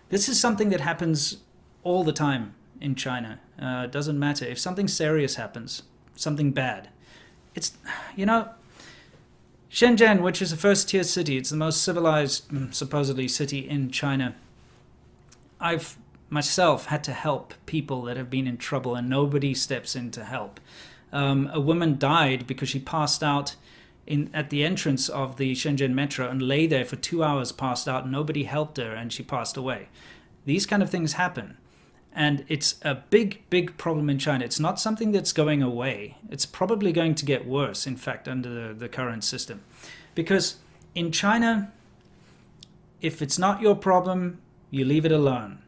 This is something that happens all the time in China. It doesn't matter. If something serious happens, something bad, it's, Shenzhen, which is a first-tier city, it's the most civilized, supposedly, city in China. I've myself had to help people that have been in trouble, and nobody steps in to help. A woman died because she passed out at the entrance of the Shenzhen metro and lay there for 2 hours, passed out. Nobody helped her, and she passed away. These kind of things happen. And it's a big, big problem in China. It's not something that's going away. It's probably going to get worse, in fact, under the current system. Because in China, if it's not your problem, you leave it alone.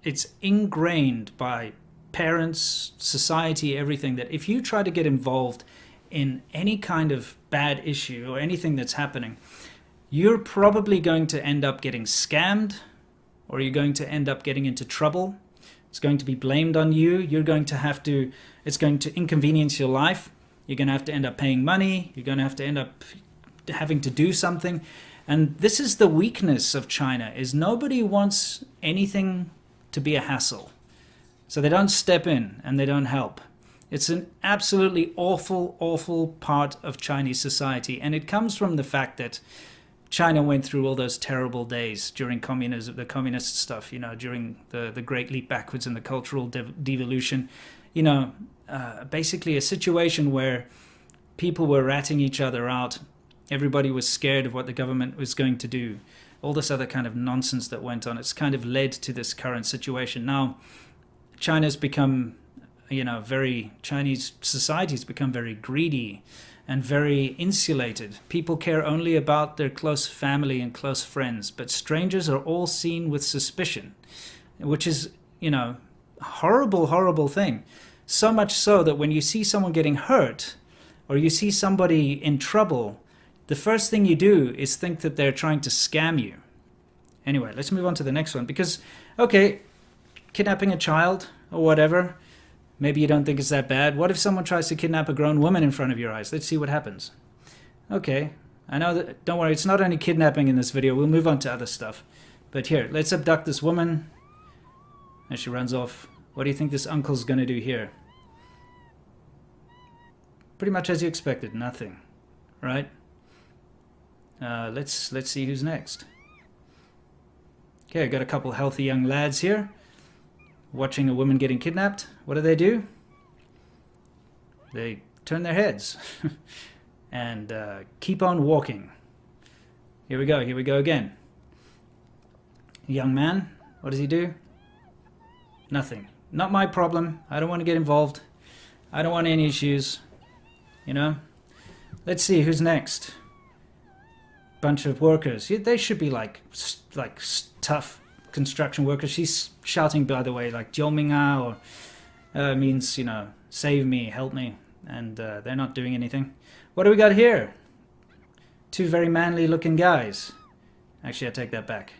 It's ingrained by parents, society, everything, that if you try to get involved in any kind of bad issue or anything that's happening, you're probably going to end up getting scammed, or you're going to end up getting into trouble. It's going to be blamed on you. You're going to have to, it's going to inconvenience your life. You're going to have to end up paying money. You're going to have to end up having to do something. And this is the weakness of China, is nobody wants anything to be a hassle. So they don't step in and they don't help. It's an absolutely awful, awful part of Chinese society. And it comes from the fact that China went through all those terrible days during communism, the communist stuff, during the Great Leap Backwards and the cultural devolution. Basically a situation where people were ratting each other out. Everybody was scared of what the government was going to do. All this other kind of nonsense that went on. It's kind of led to this current situation. Now, China's become, Chinese society's become very greedy and very insulated. People care only about their close family and close friends, but strangers are all seen with suspicion, which is, horrible, horrible thing. So much so that when you see someone getting hurt or you see somebody in trouble, the first thing you do is think that they're trying to scam you. Anyway, let's move on to the next one, because, okay, kidnapping a child or whatever, maybe you don't think it's that bad. What if someone tries to kidnap a grown woman in front of your eyes? Let's see what happens. Okay, I know that, don't worry, it's not only kidnapping in this video. We'll move on to other stuff. But here, let's abduct this woman. And she runs off. What do you think this uncle's gonna do here? Pretty much as you expected, nothing, right? Let's see who's next. Okay, I got a couple healthy young lads here watching a woman getting kidnapped. What do? They turn their heads and keep on walking. Here we go again. Young man, what does he do? Nothing. Not my problem. I don't want to get involved. I don't want any issues. Let's see who's next. Bunch of workers. They should be like tough construction workers. She's shouting, by the way, like "Jiao or means, save me, help me, and they're not doing anything. What do we got here? Two very manly looking guys. Actually, I take that back.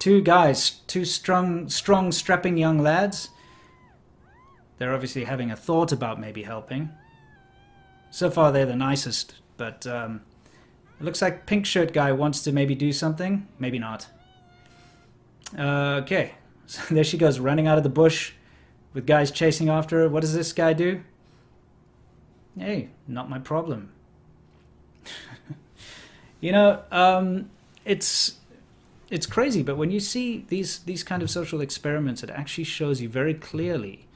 Two guys, two strong strapping young lads. They're obviously having a thought about maybe helping. So far they're the nicest, but it looks like pink shirt guy wants to maybe do something. Maybe not. Okay, so there she goes, running out of the bush with guys chasing after her. What does this guy do? Hey, not my problem. It's crazy, but when you see these kind of social experiments, it actually shows you very clearly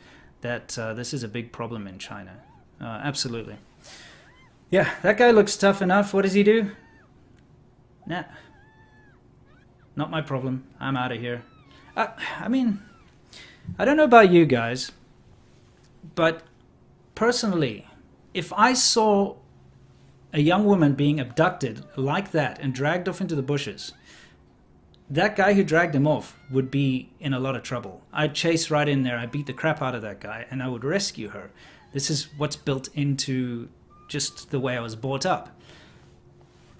that this is a big problem in China. Absolutely. Yeah, that guy looks tough enough. What does he do? Nah. Not my problem. I'm out of here. I mean, I don't know about you guys, but personally, if I saw a young woman being abducted like that and dragged off into the bushes, that guy who dragged him off would be in a lot of trouble. I'd chase right in there, I'd beat the crap out of that guy, and I would rescue her. This is what's built into just the way I was brought up.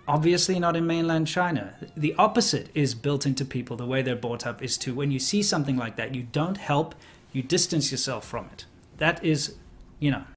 Obviously not in mainland China. The opposite is built into people. The way they're brought up is to, when you see something like that, you don't help, you distance yourself from it. That is,